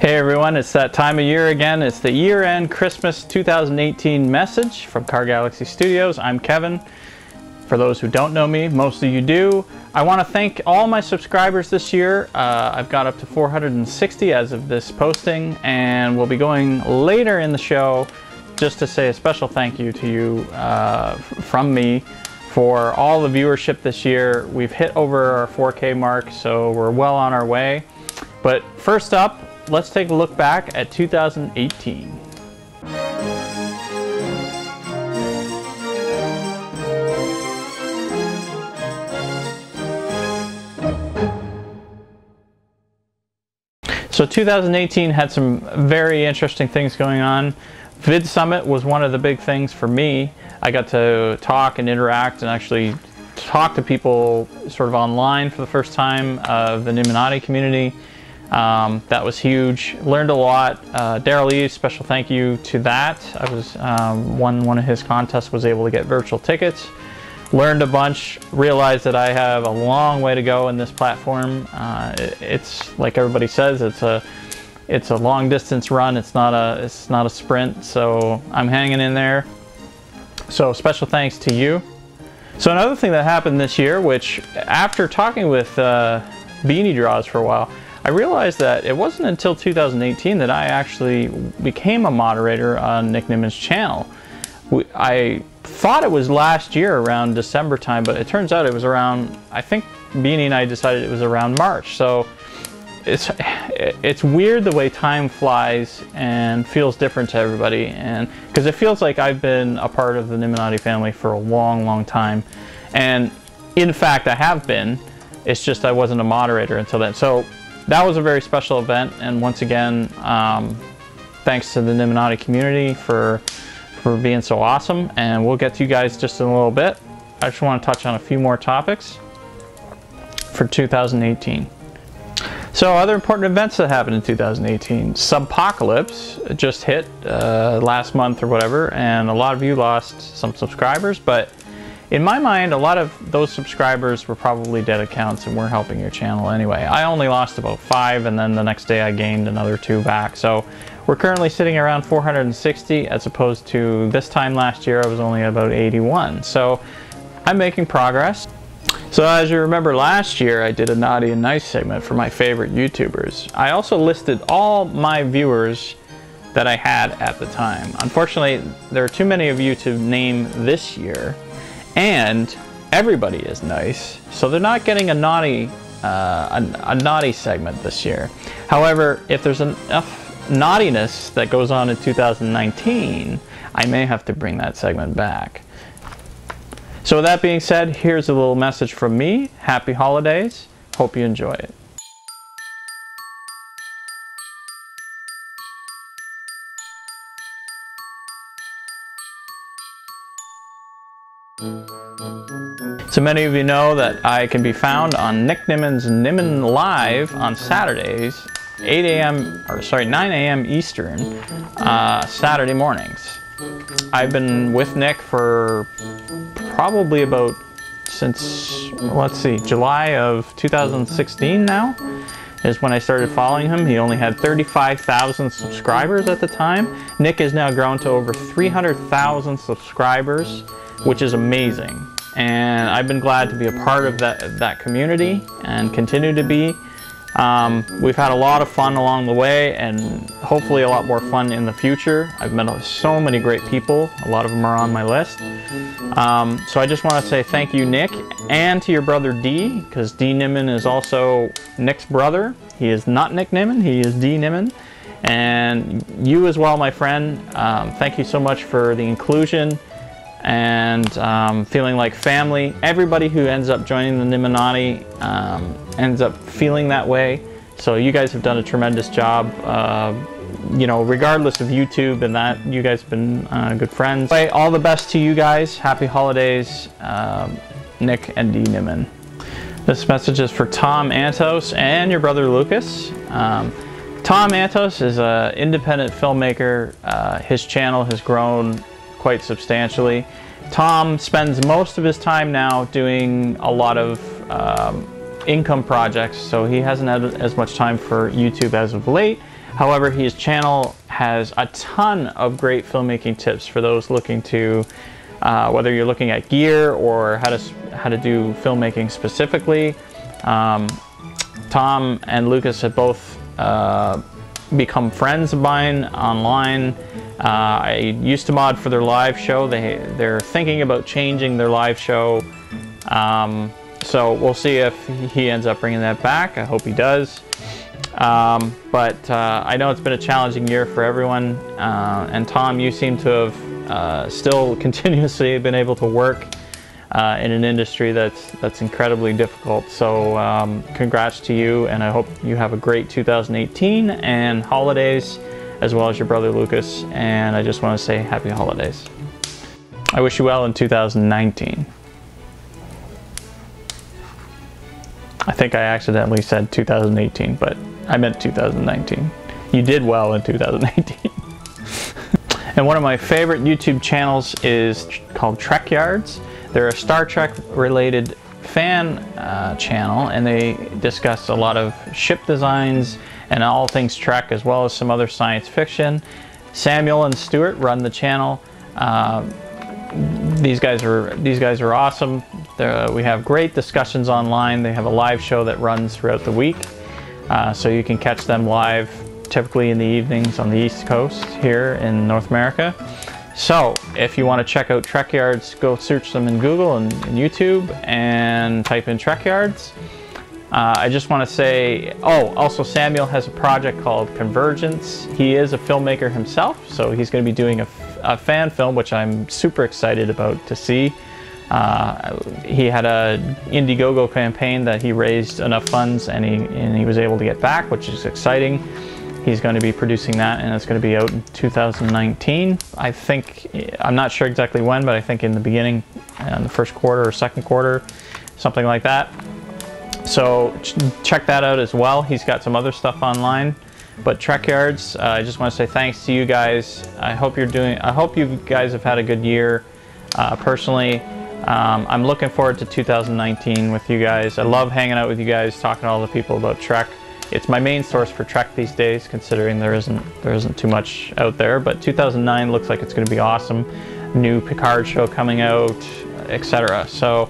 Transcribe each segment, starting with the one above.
Hey everyone, it's that time of year again. It's the year-end Christmas 2018 message from Karr Galaxy Studios. I'm Kevin. For those who don't know me, most of you do. I want to thank all my subscribers this year. I've got up to 460 as of this posting, and we'll be going later in the show just to say a special thank you to you from me for all the viewership this year. We've hit over our 4K mark, so we're well on our way. But first up, let's take a look back at 2018. So 2018 had some very interesting things going on. Vid Summit was one of the big things for me. I got to talk and interact and actually talk to people sort of online for the first time of the Nimminati community. That was huge. Learned a lot. Derral Eves, special thank you to that. I was won one of his contests, was able to get virtual tickets. Learned a bunch. Realized that I have a long way to go in this platform. It's like everybody says, it's a long distance run. It's not a sprint. So I'm hanging in there. So special thanks to you. So another thing that happened this year, which after talking with Beanie Draws for a while, I realized that it wasn't until 2018 that I actually became a moderator on Nick Nimmin's channel. I thought it was last year around December time, but it turns out it was around, I think Beanie and I decided it was around March. So it's weird the way time flies and feels different to everybody, and because it feels like I've been a part of the Nimminati family for a long time, and in fact I have been. It's just I wasn't a moderator until then. So that was a very special event, and once again, thanks to the Nimminati community for being so awesome, and we'll get to you guys just in a little bit. I just want to touch on a few more topics for 2018. So other important events that happened in 2018. Subpocalypse just hit last month or whatever, and a lot of you lost some subscribers, but in my mind, a lot of those subscribers were probably dead accounts and weren't helping your channel anyway. I only lost about 5, and then the next day I gained another 2 back. So we're currently sitting around 460, as opposed to this time last year I was only about 81. So I'm making progress. So as you remember, last year I did a Naughty and Nice segment for my favorite YouTubers. I also listed all my viewers that I had at the time. Unfortunately, there are too many of you to name this year, and everybody is nice, so they're not getting a naughty segment this year. However, if there's enough naughtiness that goes on in 2019, I may have to bring that segment back. So with that being said, here's a little message from me. Happy holidays. Hope you enjoy it. So many of you know that I can be found on Nick Nimmin's Nimmin Live on Saturdays, 9 a.m. Eastern, Saturday mornings. I've been with Nick for probably about since, let's see, July of 2016 now is when I started following him. He only had 35,000 subscribers at the time. Nick has now grown to over 300,000 subscribers, which is amazing. And I've been glad to be a part of that community and continue to be. We've had a lot of fun along the way, and hopefully a lot more fun in the future. I've met so many great people. A lot of them are on my list. So I just want to say thank you, Nick, and to your brother D, because D Nimmin is also Nick's brother. He is not Nick Nimmin, he is D Nimmin. And you as well, my friend. Thank you so much for the inclusion and feeling like family. Everybody who ends up joining the Nimminati ends up feeling that way. So you guys have done a tremendous job, you know, regardless of YouTube and that. You guys have been good friends. Anyway, all the best to you guys. Happy holidays, Nick and D Nimmin. This message is for Tom Antos and your brother Lucas. Tom Antos is an independent filmmaker. His channel has grown quite substantially. Tom spends most of his time now doing a lot of income projects, so he hasn't had as much time for YouTube as of late. However, his channel has a ton of great filmmaking tips for those looking to, whether you're looking at gear or how to do filmmaking specifically. Tom and Lucas have both become friends of mine online. I used to mod for their live show. They're thinking about changing their live show. So we'll see if he ends up bringing that back. I hope he does. But I know it's been a challenging year for everyone. And Tom, you seem to have still continuously been able to work in an industry that's incredibly difficult. So congrats to you, and I hope you have a great 2018 and holidays, as well as your brother Lucas. And I just want to say happy holidays. I wish you well in 2019. I think I accidentally said 2018, but I meant 2019. You did well in 2018. And one of my favorite YouTube channels is called Trekyards. They're a Star Trek related fan channel, and they discuss a lot of ship designs and all things Trek, as well as some other science fiction. Samuel and Stuart run the channel. These guys are awesome. We have great discussions online. They have a live show that runs throughout the week, so you can catch them live typically in the evenings on the East Coast here in North America. So if you want to check out Trekyards, go search them in Google and YouTube and type in Trekyards. I just want to say, also Samuel has a project called Convergence. He is a filmmaker himself, so he's going to be doing a fan film, which I'm super excited about to see. He had a Indiegogo campaign that he raised enough funds, and he was able to get back, which is exciting. He's going to be producing that, and it's going to be out in 2019. I think, I'm not sure exactly when, but I think in the beginning, in the first quarter or second quarter, something like that. So check that out as well. He's got some other stuff online. But Trekyards, I just want to say thanks to you guys. I hope you guys have had a good year. Personally, I'm looking forward to 2019 with you guys. I love hanging out with you guys, talking to all the people about Trek. It's my main source for Trek these days, considering there isn't too much out there. But 2009 looks like it's going to be awesome. New Picard show coming out, etc. So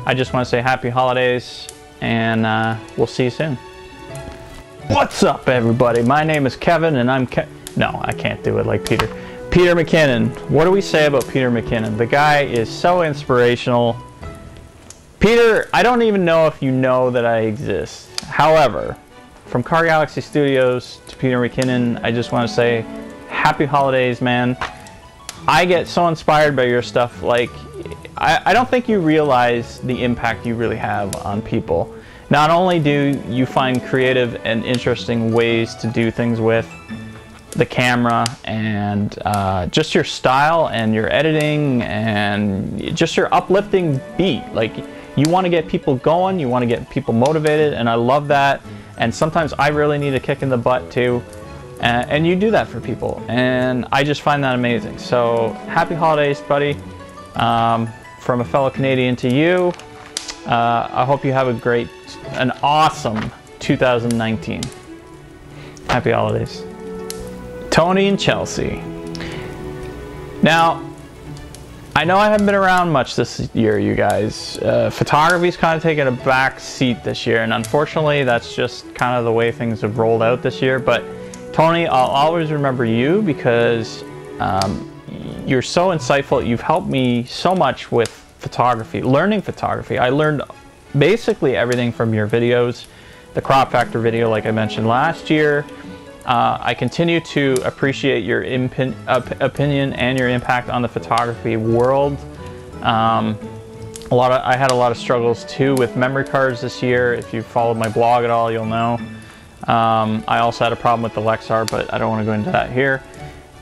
I just want to say happy holidays, and we'll see you soon. What's up, everybody? My name is Kevin, and no, I can't do it like Peter. Peter McKinnon. What do we say about Peter McKinnon? The guy is so inspirational. Peter, I don't even know if you know that I exist. However, from Karr Galaxy Studios to Peter McKinnon, I just want to say happy holidays, man. I get so inspired by your stuff. Like, I don't think you realize the impact you really have on people. Not only do you find creative and interesting ways to do things with the camera, and just your style and your editing and just your uplifting beat. Like, you want to get people going, you want to get people motivated, and I love that. And sometimes I really need a kick in the butt too, and you do that for people, and I just find that amazing. So happy holidays, buddy, from a fellow Canadian to you. I hope you have an awesome 2019. Happy holidays. Tony and Chelsea. Now, I know I haven't been around much this year, you guys. Photography's kind of taken a back seat this year, and unfortunately that's just kind of the way things have rolled out this year. But Tony, I'll always remember you because you're so insightful. You've helped me so much with photography, learning photography. I learned basically everything from your videos. The crop factor video, like I mentioned last year. I continue to appreciate your opinion and your impact on the photography world. I had a lot of struggles too with memory cards this year. If you followed my blog at all, you'll know. I also had a problem with the Lexar, but I don't want to go into that here.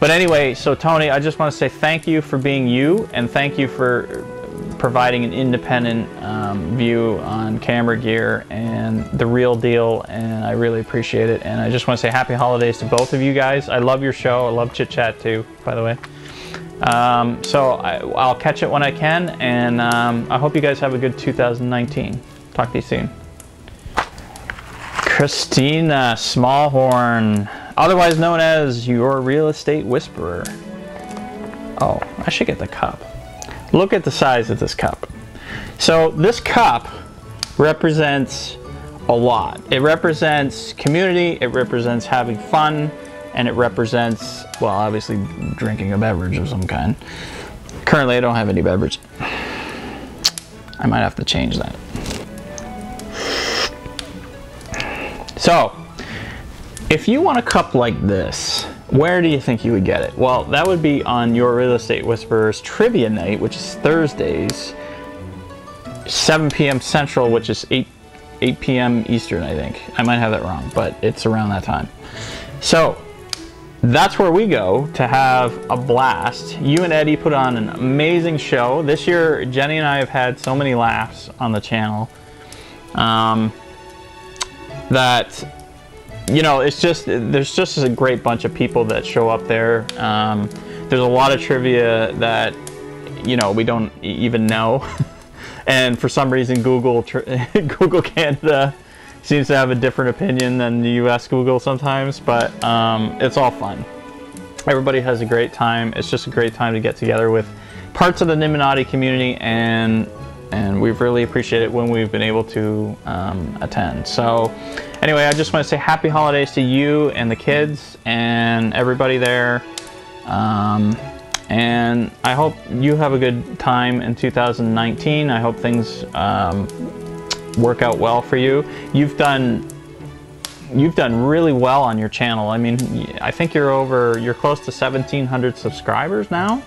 But anyway, so Tony, I just want to say thank you for being you, and thank you for providing an independent view on camera gear and the real deal, and I really appreciate it. And I just want to say happy holidays to both of you guys. I love your show. I love Chit Chat too, by the way. So I'll catch it when I can, and I hope you guys have a good 2019. Talk to you soon. Kristina, Smallhorn. otherwise known as your real estate whisperer. Oh, I should get the cup. Look at the size of this cup. So this cup represents a lot. It represents community, it represents having fun, and it represents, well, obviously drinking a beverage of some kind. Currently, I don't have any beverage. I might have to change that. So, if you want a cup like this, where do you think you would get it? Well, that would be on your Real Estate Whisperers Trivia Night, which is Thursdays, 7 p.m. Central, which is 8 p.m. Eastern, I think. I might have that wrong, but it's around that time. So, that's where we go to have a blast. You and Eddie put on an amazing show. This year, Jenny and I have had so many laughs on the channel that, you know, it's just, there's just a great bunch of people that show up there. There's a lot of trivia that, you know, we don't even know. And for some reason, Google Canada seems to have a different opinion than the US Google sometimes, but it's all fun. Everybody has a great time. It's just a great time to get together with parts of the Nimminati community, and we've really appreciated it when we've been able to attend. So anyway, I just want to say happy holidays to you and the kids and everybody there. And I hope you have a good time in 2019. I hope things work out well for you. You've done really well on your channel. I mean, I think you're close to 1,700 subscribers now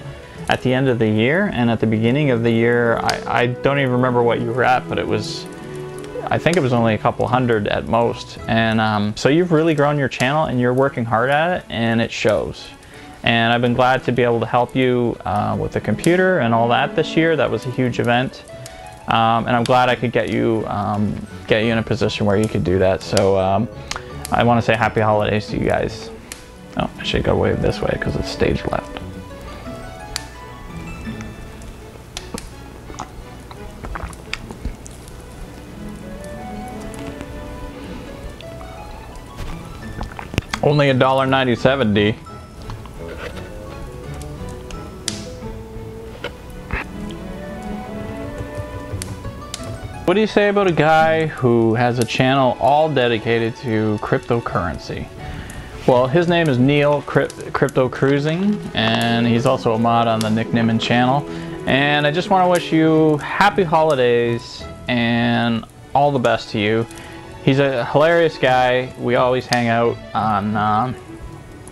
at the end of the year, and at the beginning of the year, I don't even remember what you were at, but I think it was only a couple hundred at most. And so you've really grown your channel, and you're working hard at it, and it shows. And I've been glad to be able to help you with the computer and all that this year. That was a huge event. And I'm glad I could get you in a position where you could do that. So I want to say happy holidays to you guys. Oh, I should go wave this way because it's stage left. Only $1.97, D. What do you say about a guy who has a channel all dedicated to cryptocurrency? Well, his name is Neil Crypto Cruising, and he's also a mod on the Nick Nimmin channel. And I just want to wish you happy holidays and all the best to you. He's a hilarious guy. We always hang out on,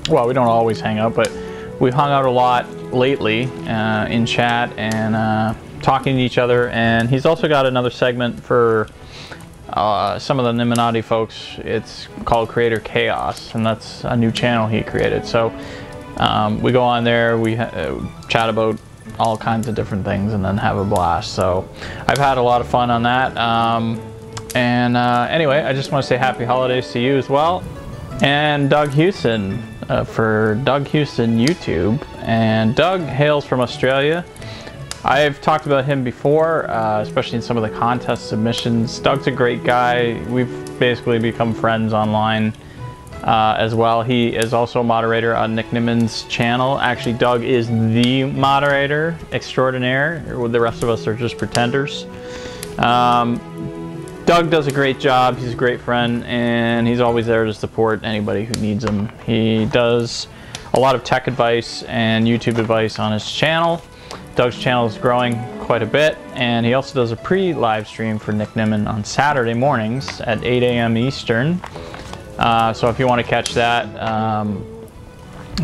well, we don't always hang out, but we've hung out a lot lately in chat and talking to each other. And he's also got another segment for some of the Nimminati folks. It's called Creator Chaos, and that's a new channel he created. So we go on there, we chat about all kinds of different things and then have a blast. So I've had a lot of fun on that. Anyway, I just want to say happy holidays to you as well. And Doug Hewson for Doug Hewson YouTube. And Doug hails from Australia. I've talked about him before, especially in some of the contest submissions. Doug's a great guy. We've basically become friends online as well. He is also a moderator on Nick Nimmin's channel. Actually, Doug is the moderator extraordinaire. The rest of us are just pretenders. Doug does a great job. He's a great friend, and he's always there to support anybody who needs him. He does a lot of tech advice and YouTube advice on his channel. Doug's channel is growing quite a bit, and he also does a pre-live stream for Nick Nimmin on Saturday mornings at 8 a.m. Eastern. So if you want to catch that,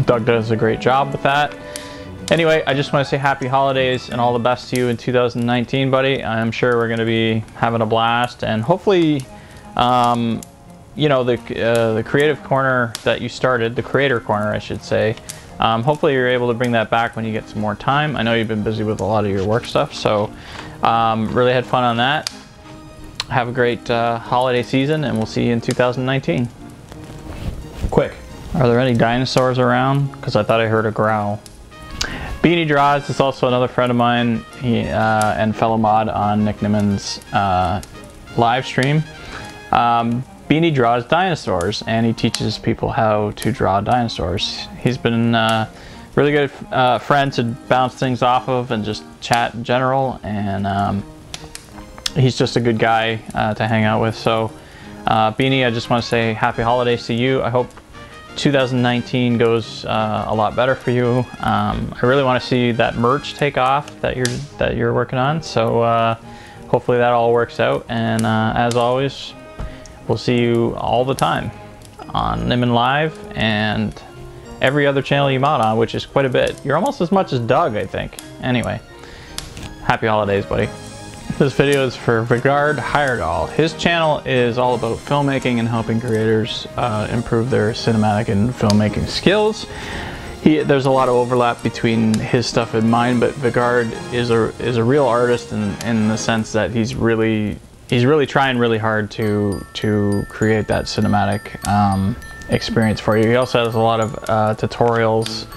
Doug does a great job with that. Anyway, I just want to say happy holidays and all the best to you in 2019, buddy. I'm sure we're going to be having a blast, and hopefully, you know, the creative corner that you started, the creator corner, I should say, hopefully you're able to bring that back when you get some more time. I know you've been busy with a lot of your work stuff, so really had fun on that. Have a great holiday season, and we'll see you in 2019. Quick, are there any dinosaurs around? Because I thought I heard a growl. Beanie Draws is also another friend of mine, and fellow mod on Nick Nimmin's live stream. Beanie Draws dinosaurs, and he teaches people how to draw dinosaurs. He's been really good friend to bounce things off of and just chat in general, and he's just a good guy to hang out with. So Beanie, I just want to say happy holidays to you. I hope 2019 goes a lot better for you. I really want to see that merch take off that you're working on, so hopefully that all works out, and as always, we'll see you all the time on Nimmin Live and every other channel you mod on, which is quite a bit. You're almost as much as Doug, I think. Anyway, happy holidays, buddy. This video is for Vegard Heyerdaul. His channel is all about filmmaking and helping creators improve their cinematic and filmmaking skills. There's a lot of overlap between his stuff and mine, but Vegard is a real artist in the sense that he's really trying really hard to create that cinematic experience for you. He also has a lot of tutorials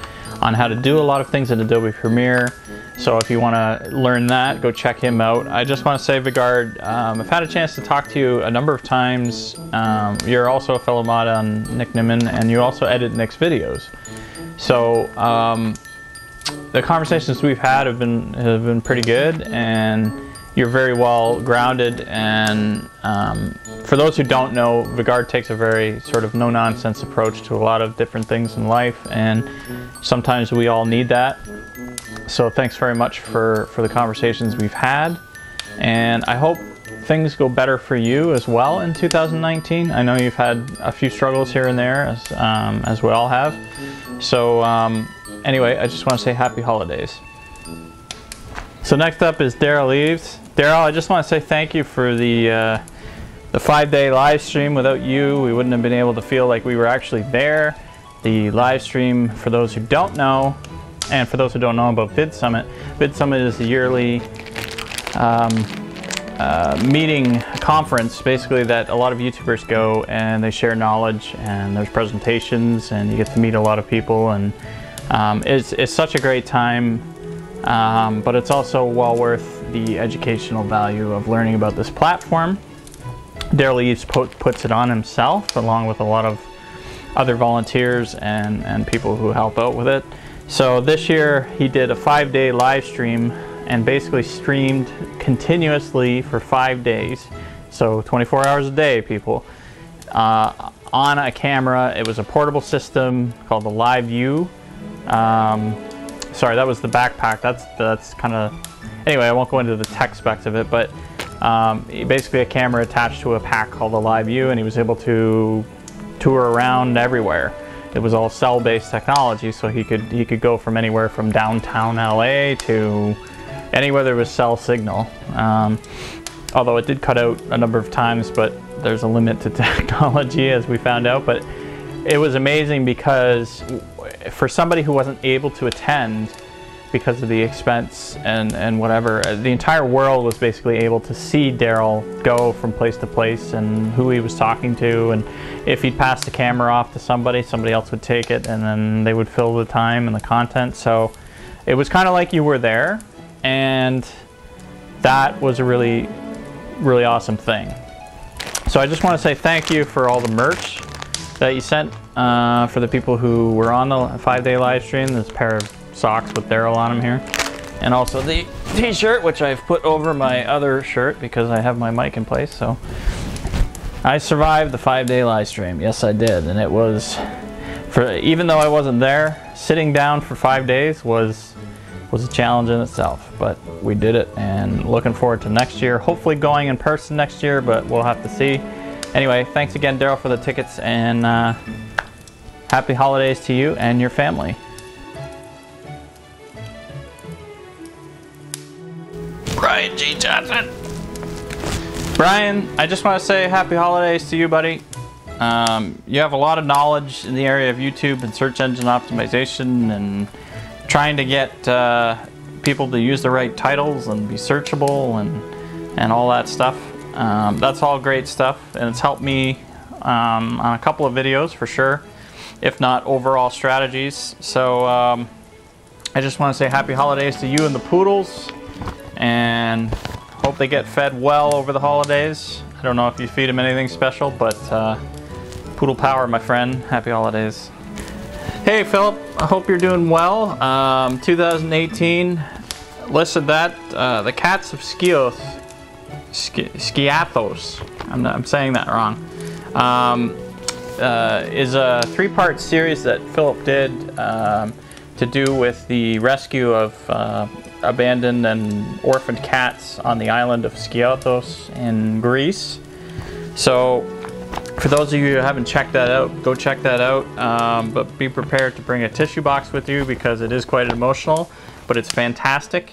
on how to do a lot of things in Adobe Premiere. So if you want to learn that, go check him out. I just want to say, Vegard, I've had a chance to talk to you a number of times. You're also a fellow mod on Nick Nimmin, and you also edit Nick's videos. So the conversations we've had have been pretty good, and you're very well grounded. And for those who don't know, Vegard takes a very sort of no-nonsense approach to a lot of different things in life, and sometimes we all need that. So thanks very much for the conversations we've had, and I hope things go better for you as well in 2019. I know you've had a few struggles here and there, as we all have. So anyway, I just want to say happy holidays. So next up is Derral Eves. Derral, I just want to say thank you for the 5-day live stream. Without you, we wouldn't have been able to feel like we were actually there. The live stream, for those who don't know, and for those who don't know about Vid Summit is a yearly meeting conference, basically, that a lot of YouTubers go and they share knowledge, and there's presentations, and you get to meet a lot of people, and it's such a great time, but it's also well worth the educational value of learning about this platform. Derral Eves puts it on himself, along with a lot of other volunteers and people who help out with it. So this year he did a 5-day live stream and basically streamed continuously for 5 days. So 24 hours a day, people. On a camera. It was a portable system called the Live View. Sorry, that was the backpack. That's kind of... Anyway, I won't go into the tech specs of it, but basically a camera attached to a pack called the Live View, and he was able to tour around everywhere. It was all cell-based technology, so he could go from anywhere from downtown LA to anywhere there was cell signal. Although it did cut out a number of times, but there's a limit to technology, as we found out. But it was amazing because for somebody who wasn't able to attend because of the expense and whatever, the entire world was basically able to see Derral go from place to place, and who he was talking to, and if he'd pass the camera off to somebody else would take it, and then they would fill the time and the content. So it was kind of like you were there, and that was a really awesome thing. So I just want to say thank you for all the merch that you sent for the people who were on the 5-day live stream. This pair of socks with Derral on them here, and also the t-shirt, which I've put over my other shirt because I have my mic in place. So I survived the 5-day live stream. Yes, I did. And it was, even though I wasn't there, sitting down for 5 days was a challenge in itself, but we did it, and looking forward to next year, hopefully going in person next year, but we'll have to see. Anyway, thanks again, Derral, for the tickets, and happy holidays to you and your family. Brian G. Johnson. Brian, I just want to say happy holidays to you, buddy. You have a lot of knowledge in the area of YouTube and search engine optimization, and trying to get people to use the right titles and be searchable and all that stuff. That's all great stuff, and it's helped me on a couple of videos for sure, if not overall strategies. So I just want to say happy holidays to you and the poodles, and hope they get fed well over the holidays. don't know if you feed him anything special, but poodle power, my friend. Happy holidays. Hey Philip, I hope you're doing well. 2018 listed that the Cats of Skiathos. I'm saying that wrong. Is a 3-part series that Philip did to do with the rescue of abandoned and orphaned cats on the island of Skiathos in Greece. So for those of you who haven't checked that out, go check that out, but be prepared to bring a tissue box with you because it is quite emotional, but it's fantastic.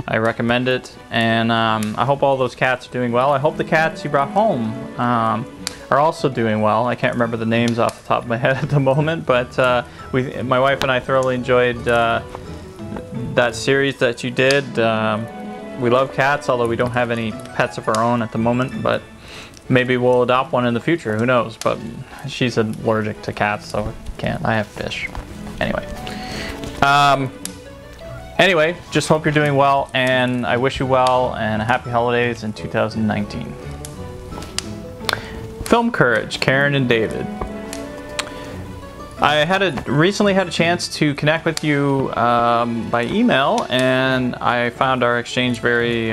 I recommend it, and I hope all those cats are doing well. I hope the cats you brought home are also doing well. I can't remember the names off the top of my head at the moment, but my wife and I thoroughly enjoyed that series that you did. We love cats, although we don't have any pets of our own at the moment, but maybe we'll adopt one in the future, who knows, but she's allergic to cats, so I can't. I have fish. Anyway, just hope you're doing well, and I wish you well, and happy holidays in 2019. Film Courage, Karen and David. I recently had a chance to connect with you by email, and I found our exchange very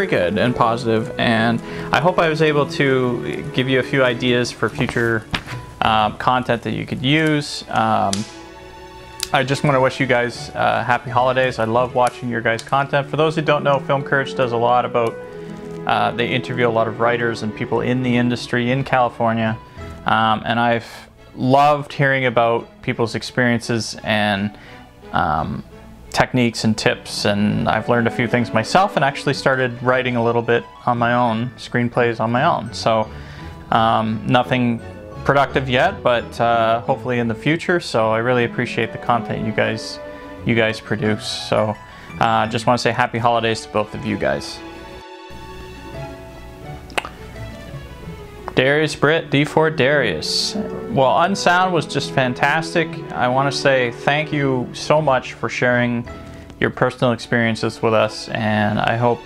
good and positive, and I hope I was able to give you a few ideas for future content that you could use. I just want to wish you guys happy holidays. I love watching your guys' content. For those who don't know, Film Courage does a lot about, they interview a lot of writers and people in the industry in California, and I've loved hearing about people's experiences and techniques and tips, and I've learned a few things myself and actually started writing a little bit on my own, screenplays on my own. So nothing productive yet, but hopefully in the future. So I really appreciate the content you guys produce. So just want to say happy holidays to both of you guys. Darius, Britt, D4 Darius. Well, Unsound was just fantastic. I want to say thank you so much for sharing your personal experiences with us, and I hope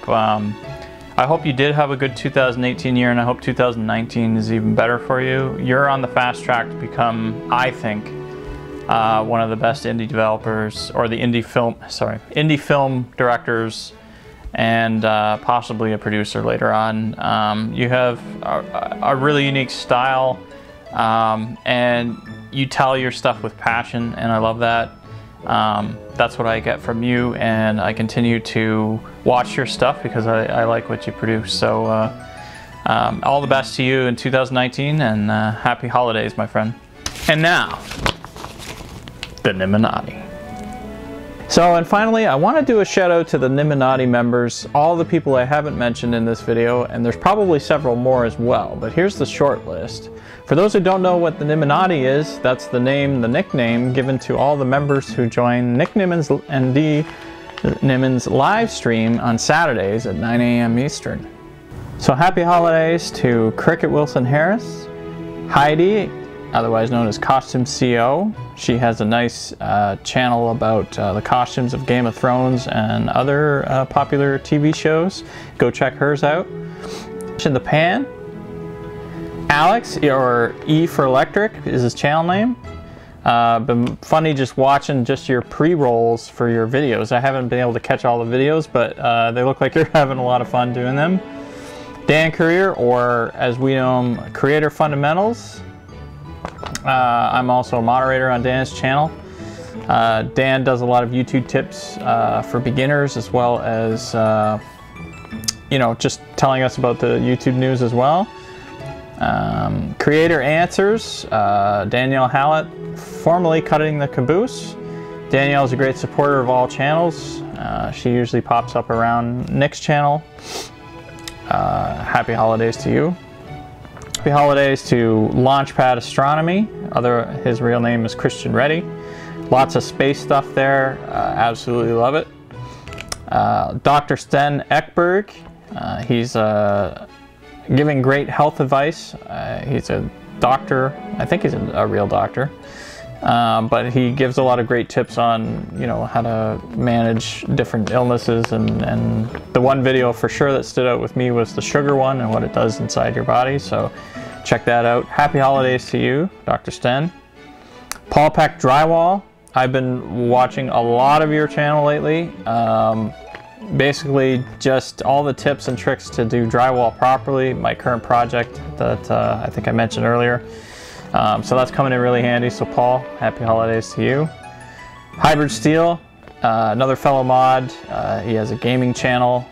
you did have a good 2018 year, and I hope 2019 is even better for you. You're on the fast track to become, I think, one of the best indie developers, or the indie film directors, and possibly a producer later on. You have a really unique style, and you tell your stuff with passion, and I love that. That's what I get from you, and I continue to watch your stuff because I like what you produce. So all the best to you in 2019, and happy holidays, my friend. And now, the Nimminati. So, and finally, I want to do a shout out to the Nimminati members, all the people I haven't mentioned in this video, and there's probably several more as well, but here's the short list. For those who don't know what the Nimminati is, that's the nickname given to all the members who join Nick Nimmin's and D Nimmin's live stream on Saturdays at 9 a.m. Eastern. So happy holidays to Cricket Wilson Harris, Heidi, otherwise known as Costume CO. She has a nice channel about the costumes of Game of Thrones and other popular TV shows. Go check hers out. In the Pan, Alex, or E for Electric is his channel name. Been funny just watching just your pre-rolls for your videos. I haven't been able to catch all the videos, but they look like you're having a lot of fun doing them. Dan Career, or as we know him, Creator Fundamentals. I'm also a moderator on Dan's channel. Dan does a lot of YouTube tips for beginners, as well as you know, just telling us about the YouTube news as well. Creator Answers, Danielle Hallett, formerly Cutting the Caboose. Danielle is a great supporter of all channels. She usually pops up around Nick's channel. Happy holidays to you. Happy holidays to Launchpad Astronomy. His real name is Christian Reddy. Lots of space stuff there. Absolutely love it. Dr. Sten Ekberg. He's giving great health advice. He's a doctor. I think he's a real doctor. But he gives a lot of great tips on, you know, how to manage different illnesses, and the one video for sure that stood out with me was the sugar one and what it does inside your body. So check that out. Happy holidays to you, Dr. Sten. Paul Peck Drywall. I've been watching a lot of your channel lately. Basically just all the tips and tricks to do drywall properly. My current project that I think I mentioned earlier. So that's coming in really handy. So Paul, happy holidays to you. Hybrid Steel, another fellow mod. He has a gaming channel.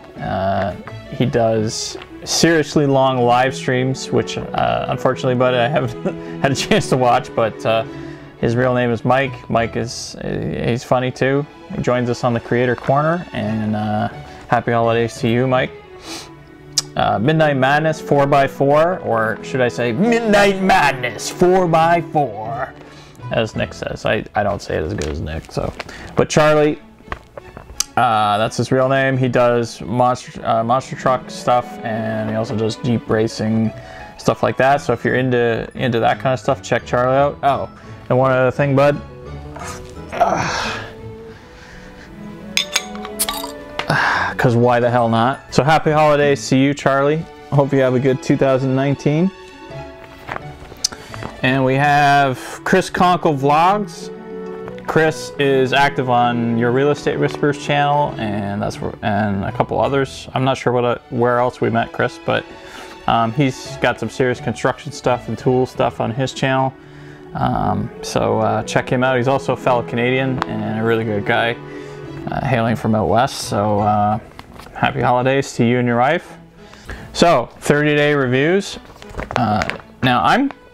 He does seriously long live streams, which unfortunately, but I haven't had a chance to watch. But his real name is Mike. Mike he's funny too. He joins us on the Creator Corner, and happy holidays to you, Mike. Midnight Madness 4x4, or should I say Midnight Madness 4x4, as Nick says. I don't say it as good as Nick, so. But Charlie, that's his real name. He does monster truck stuff, and he also does Jeep racing, stuff like that. So if you're into that kind of stuff, check Charlie out. Oh, and one other thing, bud. Because why the hell not? So happy holidays to you, Charlie. Hope you have a good 2019. And we have Chris Conkle Vlogs. Chris is active on Your Real Estate Whispers channel, and and a couple others. I'm not sure where else we met Chris, but he's got some serious construction stuff and tool stuff on his channel. So check him out. He's also a fellow Canadian and a really good guy. Hailing from out west, so happy holidays to you and your wife. So 30-day reviews. Now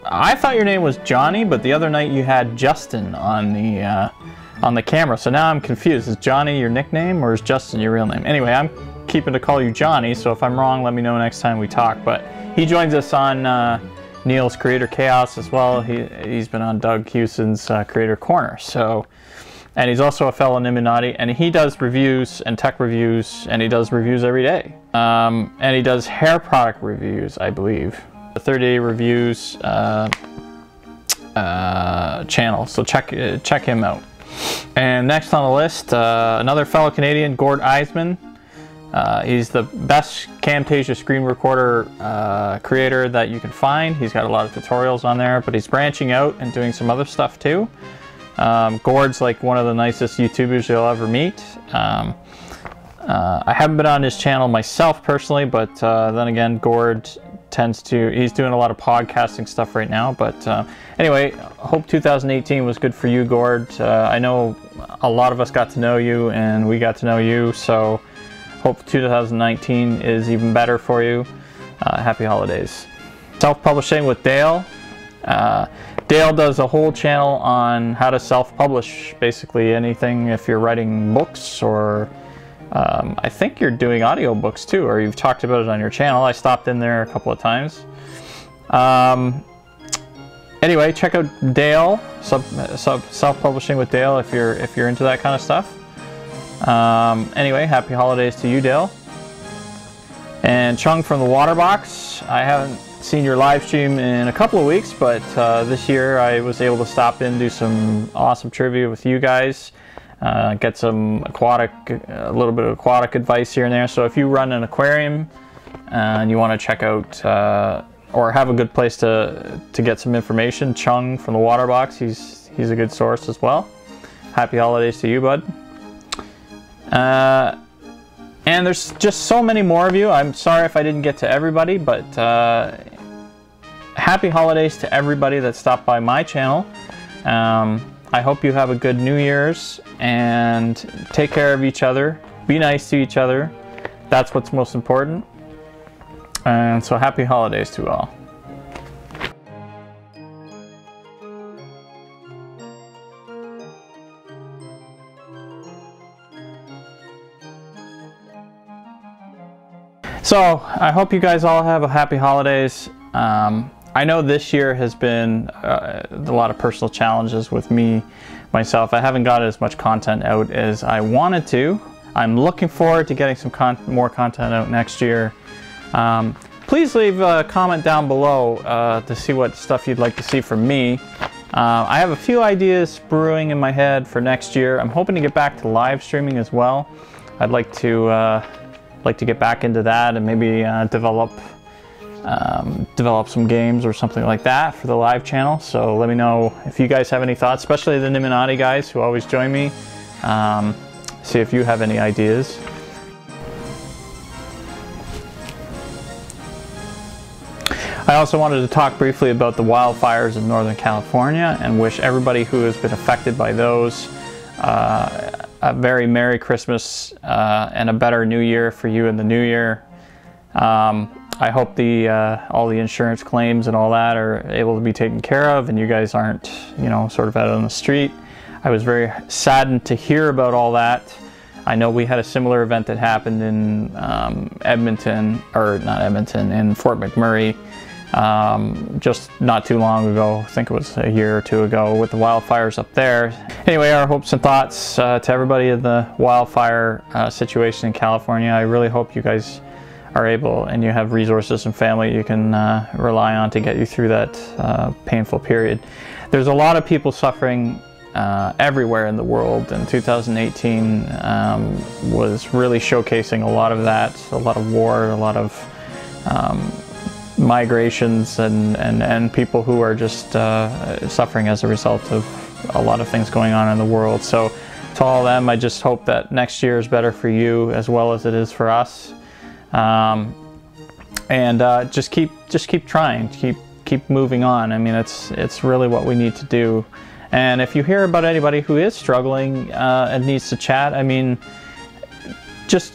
I thought your name was Johnny, but the other night you had Justin on the camera, so now I'm confused. Is Johnny your nickname or is Justin your real name? Anyway, I'm keeping to call you Johnny, so if I'm wrong, let me know next time we talk. But he joins us on Neil's Creator Chaos as well. He's been on Doug Hewson's Creator Corner, so. And he's also a fellow Nimminati, and he does reviews and tech reviews, and he does reviews every day. And he does hair product reviews, I believe. The 30-day reviews channel, so check him out. And next on the list, another fellow Canadian, Gord Eisman. He's the best Camtasia screen recorder creator that you can find. He's got a lot of tutorials on there, but he's branching out and doing some other stuff too. Gord's like one of the nicest YouTubers you'll ever meet. I haven't been on his channel myself personally, but then again, Gord he's doing a lot of podcasting stuff right now. But anyway, hope 2018 was good for you, Gord. I know a lot of us got to know you, and we got to know you, so hope 2019 is even better for you. Happy holidays. Self-publishing with Dale. Dale does a whole channel on how to self-publish, basically anything if you're writing books, or I think you're doing audiobooks too, or you've talked about it on your channel. I stopped in there a couple of times. Anyway, check out Dale, self-publishing with Dale if you're into that kind of stuff. Anyway, happy holidays to you, Dale. And Chung from the Waterbox. I haven't seen your live stream in a couple of weeks, but this year I was able to stop in, do some awesome trivia with you guys, get some a little bit of aquatic advice here and there. So if you run an aquarium and you want to check out or have a good place to get some information, Chung from the Waterbox, he's a good source as well. Happy holidays to you, bud. And there's just so many more of you. I'm sorry if I didn't get to everybody, but happy holidays to everybody that stopped by my channel. I hope you have a good New Year's, and take care of each other. Be nice to each other. That's what's most important. And so happy holidays to all. So I hope you guys all have a happy holidays. I know this year has been a lot of personal challenges with myself. I haven't got as much content out as I wanted to. I'm looking forward to getting some more content out next year. Please leave a comment down below to see what stuff you'd like to see from me. I have a few ideas brewing in my head for next year. I'm hoping to get back to live streaming as well. I'd like to get back into that and maybe develop some games or something like that for the live channel. So let me know if you guys have any thoughts, especially the Nimminati guys who always join me. See if you have any ideas. I also wanted to talk briefly about the wildfires in Northern California and wish everybody who has been affected by those a very Merry Christmas and a better New Year for you in the new year. I hope all the insurance claims and all that are able to be taken care of and you guys aren't, you know, sort of out on the street. I was very saddened to hear about all that. I know we had a similar event that happened in Edmonton, or not Edmonton, in Fort McMurray just not too long ago. I think it was a year or two ago with the wildfires up there. Anyway, our hopes and thoughts to everybody in the wildfire situation in California. I really hope you guys are able and you have resources and family you can rely on to get you through that painful period. There's a lot of people suffering everywhere in the world, and 2018 was really showcasing a lot of that, a lot of war, a lot of migrations and people who are just suffering as a result of a lot of things going on in the world. So to all of them, I just hope that next year is better for you as well as it is for us. Just keep trying, keep moving on. I mean, it's really what we need to do. And if you hear about anybody who is struggling and needs to chat, I mean, just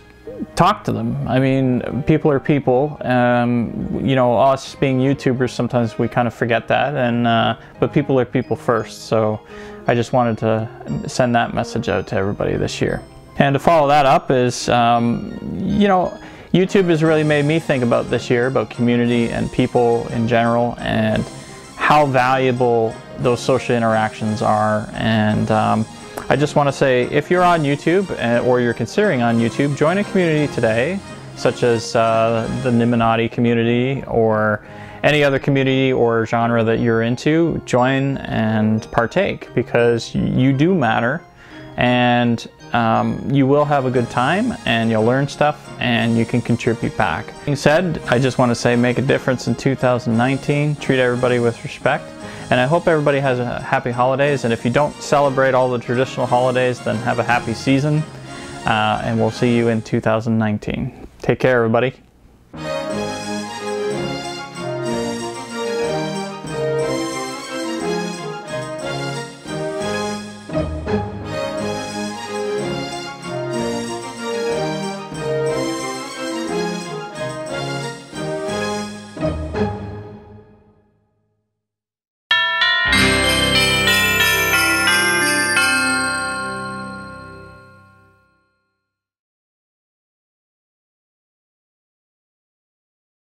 talk to them. I mean, people are people. You know, us being YouTubers, sometimes we kind of forget that, but people are people first. So I just wanted to send that message out to everybody this year. And to follow that up is, you know, YouTube has really made me think about this year, about community and people in general, and how valuable those social interactions are. And I just want to say, if you're on YouTube or you're considering on YouTube, join a community today, such as the Nimminati community or any other community or genre that you're into. Join and partake, because you do matter, and you will have a good time and you'll learn stuff and you can contribute back. That being said, I just want to say, make a difference in 2019, treat everybody with respect, and I hope everybody has a happy holidays. And if you don't celebrate all the traditional holidays, then have a happy season, and we'll see you in 2019. Take care, everybody.